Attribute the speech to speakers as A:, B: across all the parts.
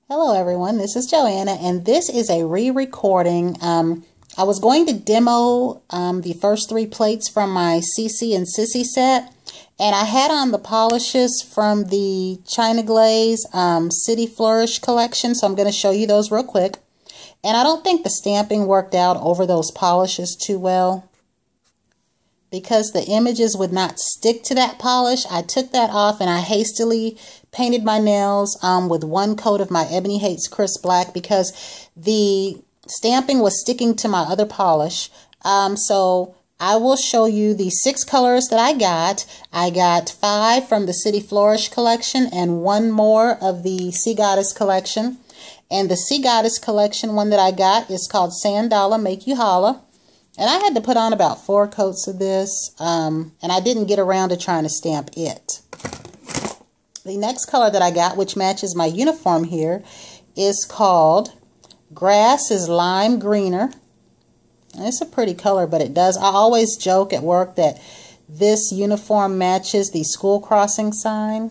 A: Hello everyone, this is Joanna and this is a re-recording. I was going to demo the first three plates from my Cici and Sisi set, and I had on the polishes from the China Glaze City Flourish collection, so I'm going to show you those real quick. And I don't think the stamping worked out over those polishes too well, because the images would not stick to that polish. I took that off and I hastily painted my nails with one coat of my Ebony Hates Crisp Black because the stamping was sticking to my other polish. So I will show you the 6 colors that I got. I got 5 from the City Flourish collection and 1 more of the Sea Goddess collection. And the Sea Goddess collection one that I got is called Sand Dollar Make You Holla. And I had to put on about 4 coats of this, and I didn't get around to trying to stamp it. The next color that I got, which matches my uniform here, is called Grass is Lime Greener. And it's a pretty color, but it does. I always joke at work that this uniform matches the school crossing sign.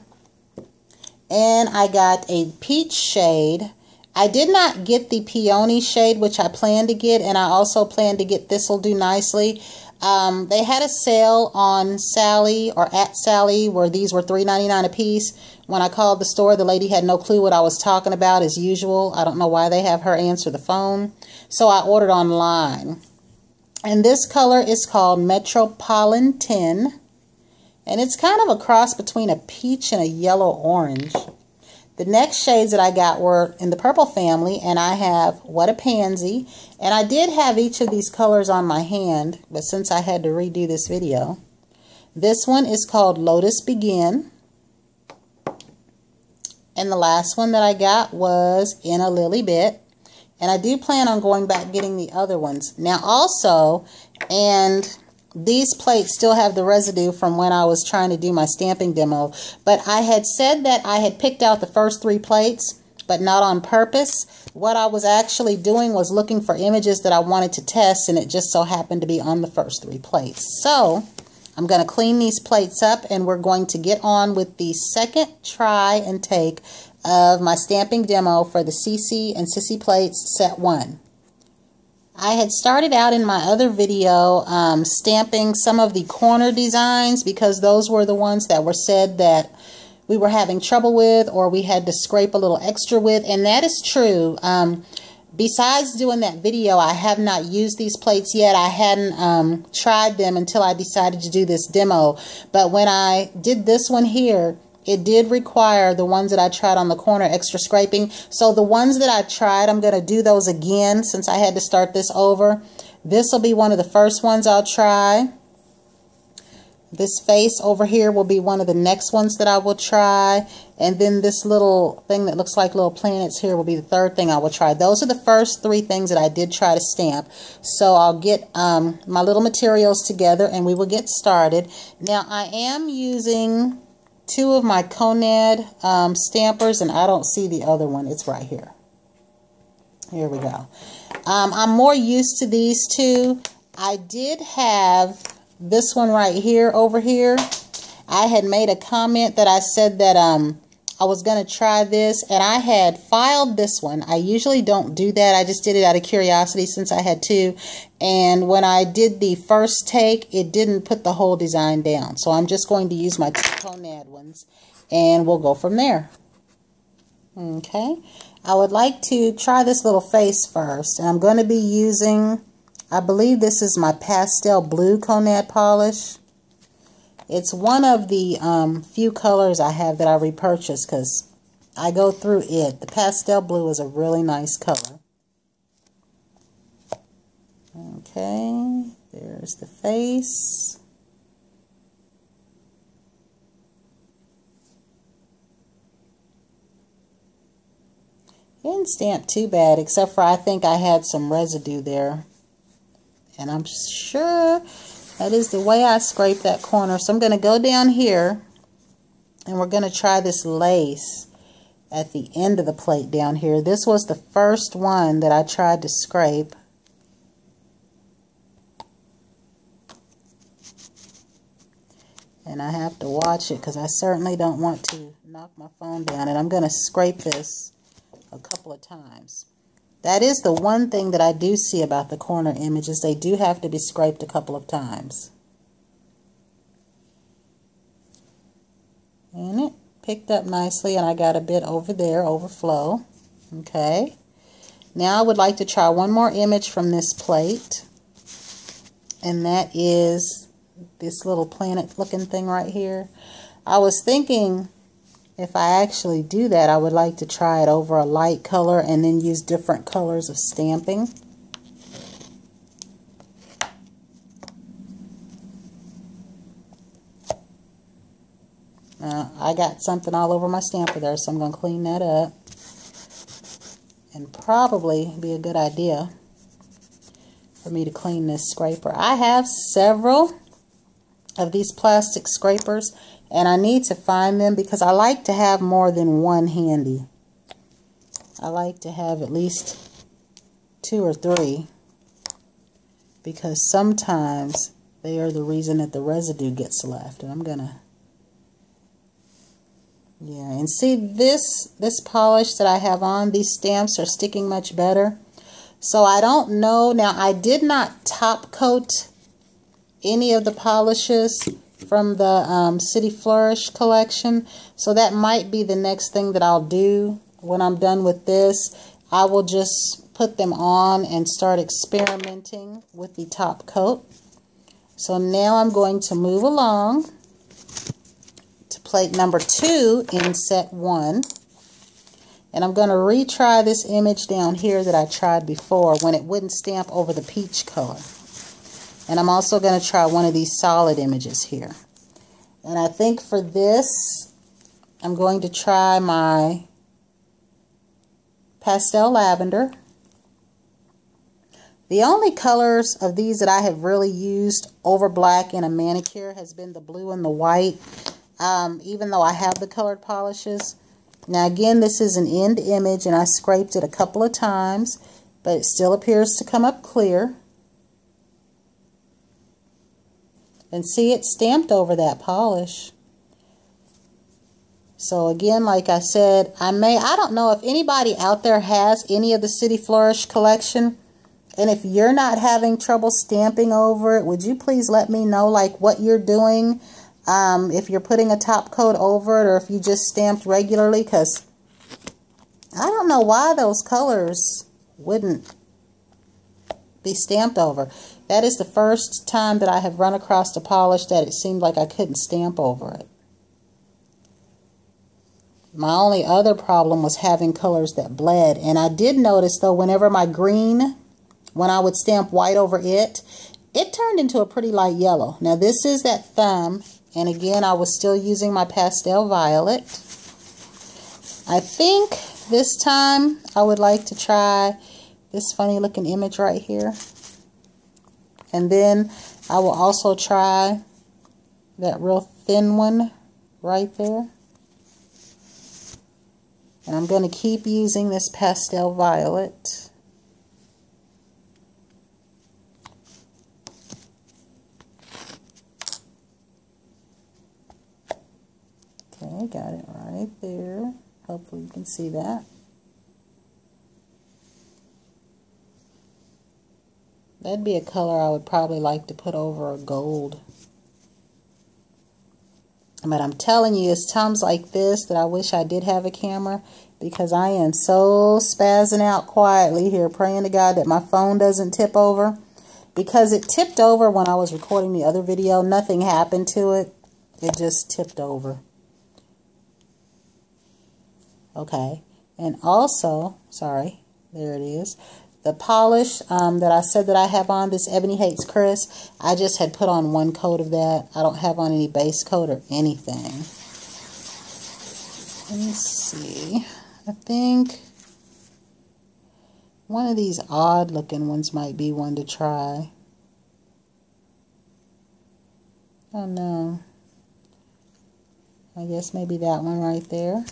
A: And I got a peach shade. I did not get the peony shade, which I planned to get, and I also planned to get This'll Do Nicely. They had a sale on Sally or at Sally where these were $3.99 a piece. When I called the store, the lady had no clue what I was talking about as usual. I don't know why they have her answer the phone. So I ordered online. And this color is called Metropolitan. And it's kind of a cross between a peach and a yellow orange. The next shades that I got were in the purple family, and I have What a Pansy. And I did have each of these colors on my hand, but since I had to redo this video. This one is called Lotus Begin. And the last one that I got was In a Lily Bit. And I do plan on going back getting the other ones. Now also, and these plates still have the residue from when I was trying to do my stamping demo. But I had said that I had picked out the first 3 plates, but not on purpose. What I was actually doing was looking for images that I wanted to test, and it just so happened to be on the first 3 plates. So I'm going to clean these plates up, and we're going to get on with the second try and take of my stamping demo for the Cici and Sisi plates set 1. I had started out in my other video stamping some of the corner designs because those were the ones that were said that we were having trouble with or we had to scrape a little extra with, and that is true. Besides doing that video, I have not used these plates yet. I hadn't tried them until I decided to do this demo. But when I did this one here, it did require the ones that I tried on the corner extra scraping. So the ones that I tried, I'm going to do those again since I had to start this over. This will be one of the first ones I'll try. This face over here will be one of the next ones that I will try. And then this little thing that looks like little planets here will be the third thing I will try. Those are the first 3 things that I did try to stamp. So I'll get my little materials together and we will get started. Now I am using 2 of my Conad stampers, and I don't see the other one. It's right here. Here we go. I'm more used to these 2. I did have this one right here over here. I had made a comment that I said that I was going to try this, and I had filed this one. I usually don't do that. I just did it out of curiosity since I had 2. And when I did the first take, it didn't put the whole design down. So I'm just going to use my 2 Conad ones, and we'll go from there. Okay. I would like to try this little face first. And I'm going to be using, I believe this is my pastel blue Conad polish. It's one of the few colors I have that I repurchased because I go through it. The pastel blue is a really nice color. Okay, there's the face. It didn't stamp too bad, except for I think I had some residue there. And I'm sure that is the way I scraped that corner. So I'm going to go down here and we're going to try this lace at the end of the plate down here. This was the first one that I tried to scrape. And I have to watch it because I certainly don't want to knock my phone down. And I'm going to scrape this a couple of times. That is the one thing that I do see about the corner images. They do have to be scraped a couple of times. And it picked up nicely, and I got a bit over there, overflow. Okay. Now I would like to try one more image from this plate. And that is this little planet looking thing right here. I was thinking if I actually do that, I would like to try it over a light color and then use different colors of stamping. I got something all over my stamper there, so I'm going to clean that up. And probably be a good idea for me to clean this scraper. I have several of these plastic scrapers, and I need to find them because I like to have more than one handy. I like to have at least 2 or 3 because sometimes they are the reason that the residue gets left. And I'm gonna, yeah, and see this polish that I have on, these stamps are sticking much better. So I don't know. Now, I did not top coat any of the polishes from the City Flourish collection. So that might be the next thing that I'll do when I'm done with this. I will just put them on and start experimenting with the top coat. So now I'm going to move along to plate number 2 in set 1. And I'm going to retry this image down here that I tried before when it wouldn't stamp over the peach color. And I'm also going to try one of these solid images here. And I think for this, I'm going to try my pastel lavender. The only colors of these that I have really used over black in a manicure has been the blue and the white, even though I have the colored polishes. Now again, this is an end image and I scraped it a couple of times, but it still appears to come up clear. And see, it's stamped over that polish. So again, like I said, I don't know if anybody out there has any of the City Flourish collection. And if you're not having trouble stamping over it, would you please let me know like what you're doing? If you're putting a top coat over it or if you just stamped regularly, because I don't know why those colors wouldn't be stamped over. That is the first time that I have run across a polish that it seemed like I couldn't stamp over it. My only other problem was having colors that bled. And I did notice though, whenever my green, when I would stamp white over it, it turned into a pretty light yellow. Now this is that thumb. And again, I was still using my pastel violet. I think this time I would like to try this funny looking image right here. And then I will also try that real thin one right there. And I'm going to keep using this pastel violet. Okay, got it right there. Hopefully you can see that. That'd be a color I would probably like to put over a gold. But I'm telling you, it's times like this that I wish I did have a camera, because I am so spazzing out quietly here, praying to God that my phone doesn't tip over. Because it tipped over when I was recording the other video. Nothing happened to it. It just tipped over. Okay, and also, sorry, there it is. The polish that I said that I have on, this Ebony Hates Chris, I just had put on one coat of that. I don't have on any base coat or anything. Let me see. I think one of these odd looking ones might be one to try. Oh no. I guess maybe that one right there.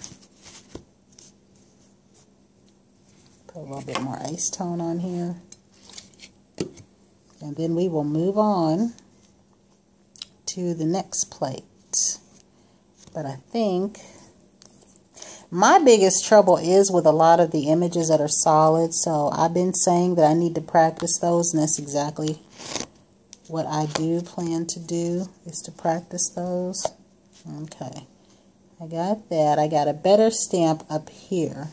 A: Put a little bit more ice tone on here. And then we will move on to the next plate. But I think, My biggest trouble is with a lot of the images that are solid, so I've been saying that I need to practice those, and that's exactly what I do plan to do, is to practice those. Okay, I got that. I got a better stamp up here.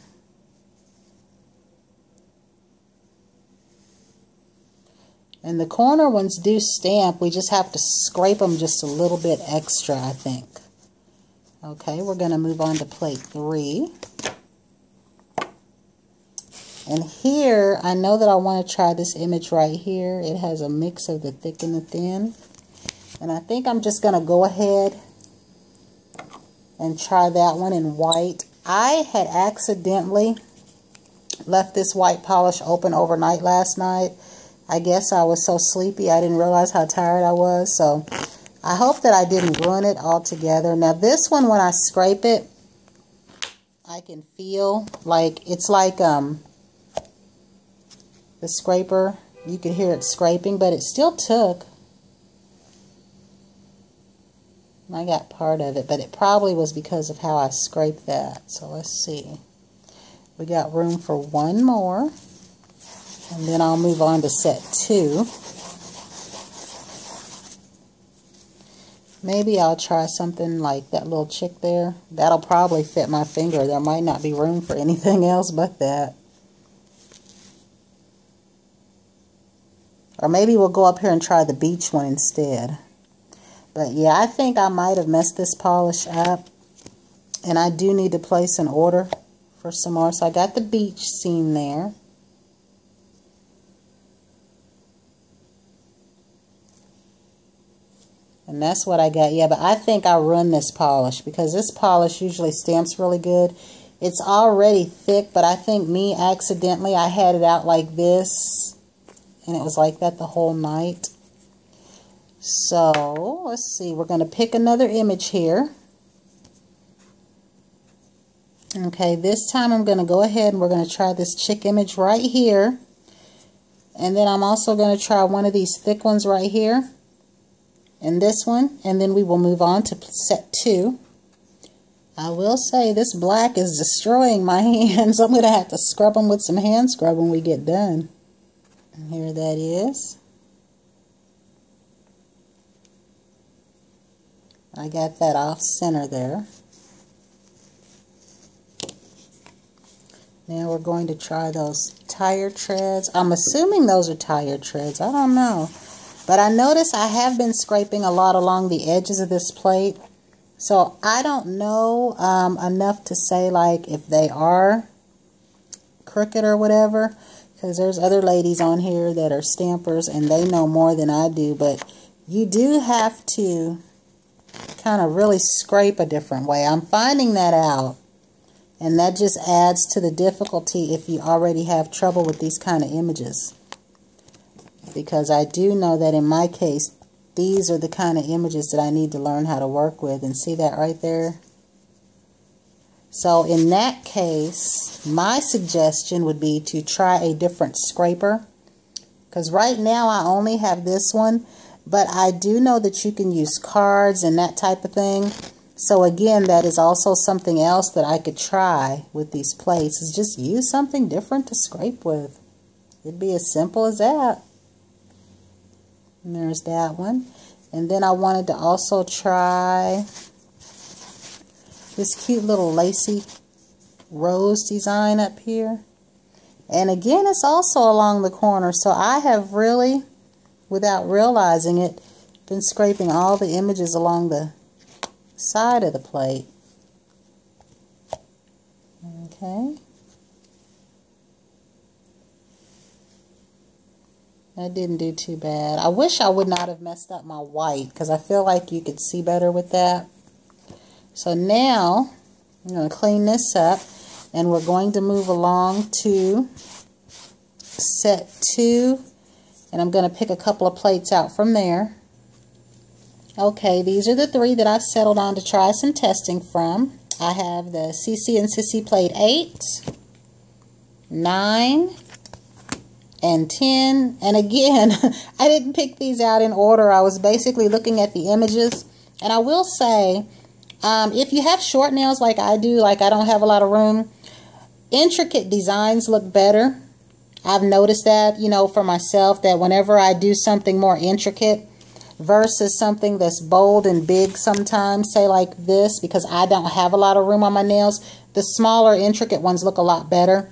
A: And the corner ones do stamp, we just have to scrape them just a little bit extra, I think. Okay, we're going to move on to plate 3. And here, I know that I want to try this image right here. It has a mix of the thick and the thin. And I think I'm just going to go ahead and try that one in white. I had accidentally left this white polish open overnight last night. I guess I was so sleepy I didn't realize how tired I was. So I hope that I didn't ruin it altogether. Now this one, when I scrape it, I can feel like it's like the scraper. You could hear it scraping, but it still took. I got part of it, but it probably was because of how I scraped that. So let's see. We got room for one more. And then I'll move on to set 2. Maybe I'll try something like that little chick there. That'll probably fit my finger. There might not be room for anything else but that. Or maybe we'll go up here and try the beach one instead. But yeah, I think I might have messed this polish up. And I do need to place an order for some more. So I got the beach scene there. And that's what I got. Yeah, but I think I ruined this polish because this polish usually stamps really good. It's already thick, but I think me accidentally, I had it out like this. And it was like that the whole night. So, let's see. We're going to pick another image here. Okay, this time I'm going to go ahead and we're going to try this chick image right here. And then I'm also going to try one of these thick ones right here. And this one, and then we will move on to set 2. I will say this black is destroying my hands. I'm going to have to scrub them with some hand scrub when we get done. And here that is. I got that off center there. Now we're going to try those tire treads. I'm assuming those are tire treads. I don't know. But I notice I have been scraping a lot along the edges of this plate. So I don't know enough to say like if they are crooked or whatever. Because there's other ladies on here that are stampers and they know more than I do. But you do have to kind of really scrape a different way. I'm finding that out. And that just adds to the difficulty if you already have trouble with these kind of images. Because I do know that in my case, these are the kind of images that I need to learn how to work with. And see that right there? So in that case, my suggestion would be to try a different scraper. Because right now I only have this one. But I do know that you can use cards and that type of thing. So again, that is also something else that I could try with these plates. Is just use something different to scrape with. It'd be as simple as that. And there's that one. And then I wanted to also try this cute little lacy rose design up here. And again, it's also along the corner. So I have really, without realizing it, been scraping all the images along the side of the plate. Okay. That didn't do too bad. I wish I would not have messed up my white because I feel like you could see better with that. So now I'm going to clean this up and we're going to move along to set 2. And I'm going to pick a couple of plates out from there. Okay, these are the 3 that I've settled on to try some testing from. I have the Cici and Sisi plate 8, 9, and 10. And again, I didn't pick these out in order. I was basically looking at the images. And I will say, If you have short nails like I do, like I don't have a lot of room, intricate designs look better. I've noticed that, you know, for myself, that whenever I do something more intricate versus something that's bold and big sometimes, say like this, because I don't have a lot of room on my nails, the smaller intricate ones look a lot better.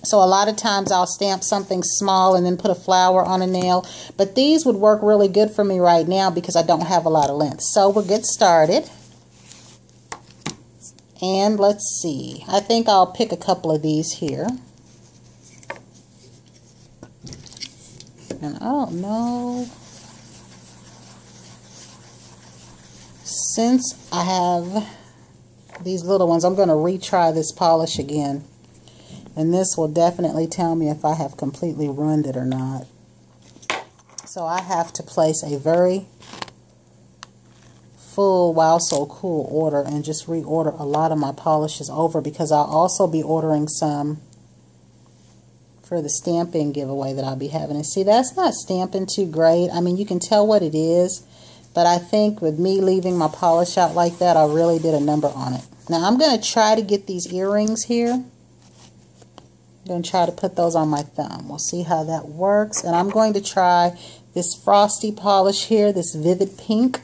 A: So a lot of times I'll stamp something small and then put a flower on a nail. But these would work really good for me right now because I don't have a lot of length. So we'll get started. And let's see. I think I'll pick a couple of these here. And I don't know. Since I have these little ones, I'm going to retry this polish again. And this will definitely tell me if I have completely ruined it or not. So I have to place a very full Wow So Cool order and just reorder a lot of my polishes over, because I'll also be ordering some for the stamping giveaway that I'll be having. And see, that's not stamping too great. I mean, you can tell what it is, but I think with me leaving my polish out like that, I really did a number on it. Now I'm going to try to get these earrings here. I'm going to try to put those on my thumb. We'll see how that works. And I'm going to try this frosty polish here, this vivid pink.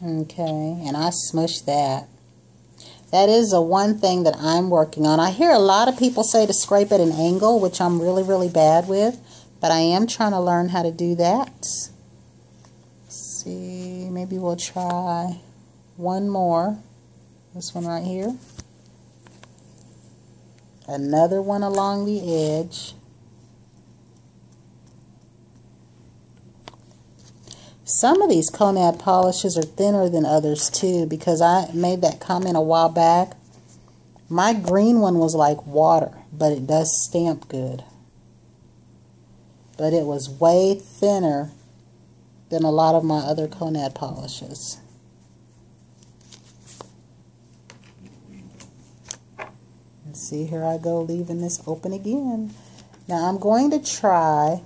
A: Okay, and I smushed that. That is the one thing that I'm working on. I hear a lot of people say to scrape at an angle, which I'm really, really bad with. But I am trying to learn how to do that. Let's see, maybe we'll try one more. This one right here. Another one along the edge. Some of these Conad polishes are thinner than others too, because I made that comment a while back. My green one was like water, but it does stamp good. But it was way thinner than a lot of my other Conad polishes. And see, here I go leaving this open again. Now I'm going to try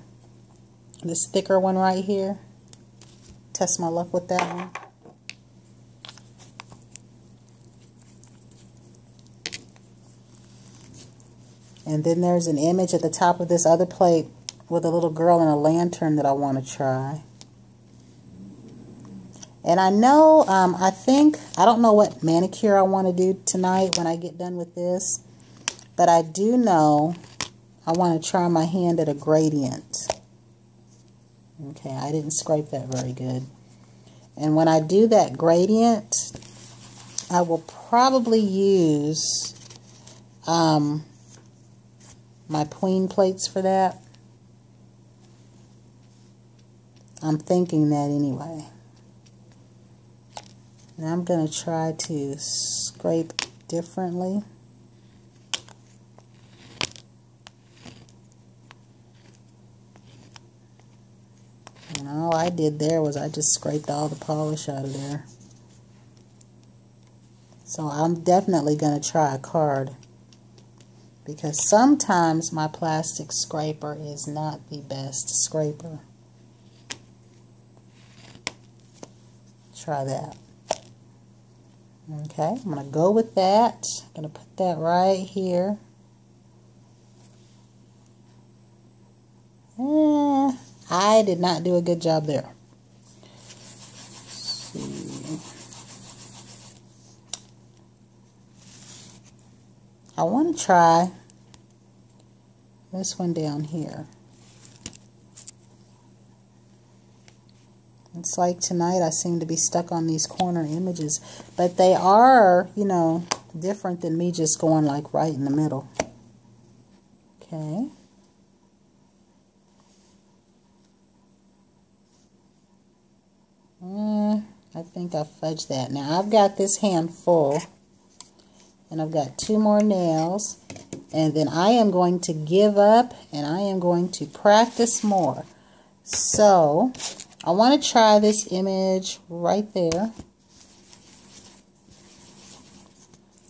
A: this thicker one right here. Test my luck with that one. And then there's an image at the top of this other plate with a little girl in a lantern that I want to try. And I know, I don't know what manicure I want to do tonight when I get done with this. But I do know I want to try my hand at a gradient. Okay, I didn't scrape that very good. And when I do that gradient, I will probably use my Queen plates for that. I'm thinking that anyway. Now I'm going to try to scrape differently. And all I did there was I just scraped all the polish out of there. So I'm definitely going to try a card, because sometimes my plastic scraper is not the best scraper. Try that. Okay, I'm going to go with that. I'm going to put that right here. I did not do a good job there. Let's see. I want to try this one down here. It's like tonight I seem to be stuck on these corner images, but they are, you know, different than me just going like right in the middle. Okay. I think I fudged that. Now I've got this hand full, and I've got 2 more nails, and then I am going to give up and I am going to practice more. So I want to try this image right there.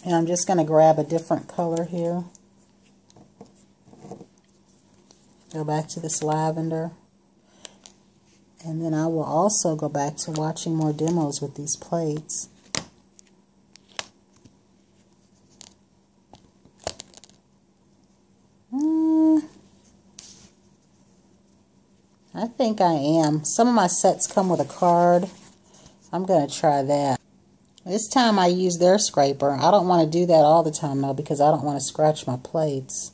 A: And I'm just going to grab a different color here. Go back to this lavender. And then I will also go back to watching more demos with these plates. I think I am. Some of my sets come with a card. I'm going to try that. This time I use their scraper. I don't want to do that all the time though, because I don't want to scratch my plates.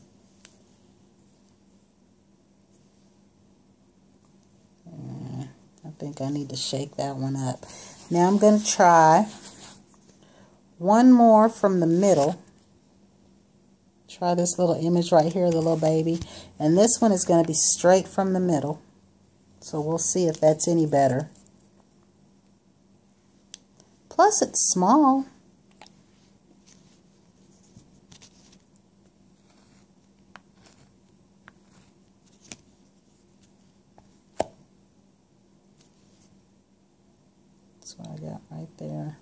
A: I think I need to shake that one up. Now I'm going to try one more from the middle. Try this little image right here, the little baby. And this one is going to be straight from the middle. So we'll see if that's any better. Plus it's small. That's what I got right there.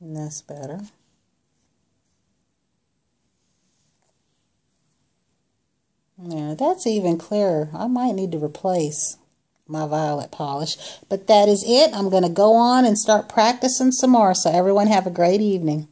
A: And that's better. Yeah, that's even clearer. I might need to replace my violet polish. But that is it. I'm going to go on and start practicing some more. So everyone have a great evening.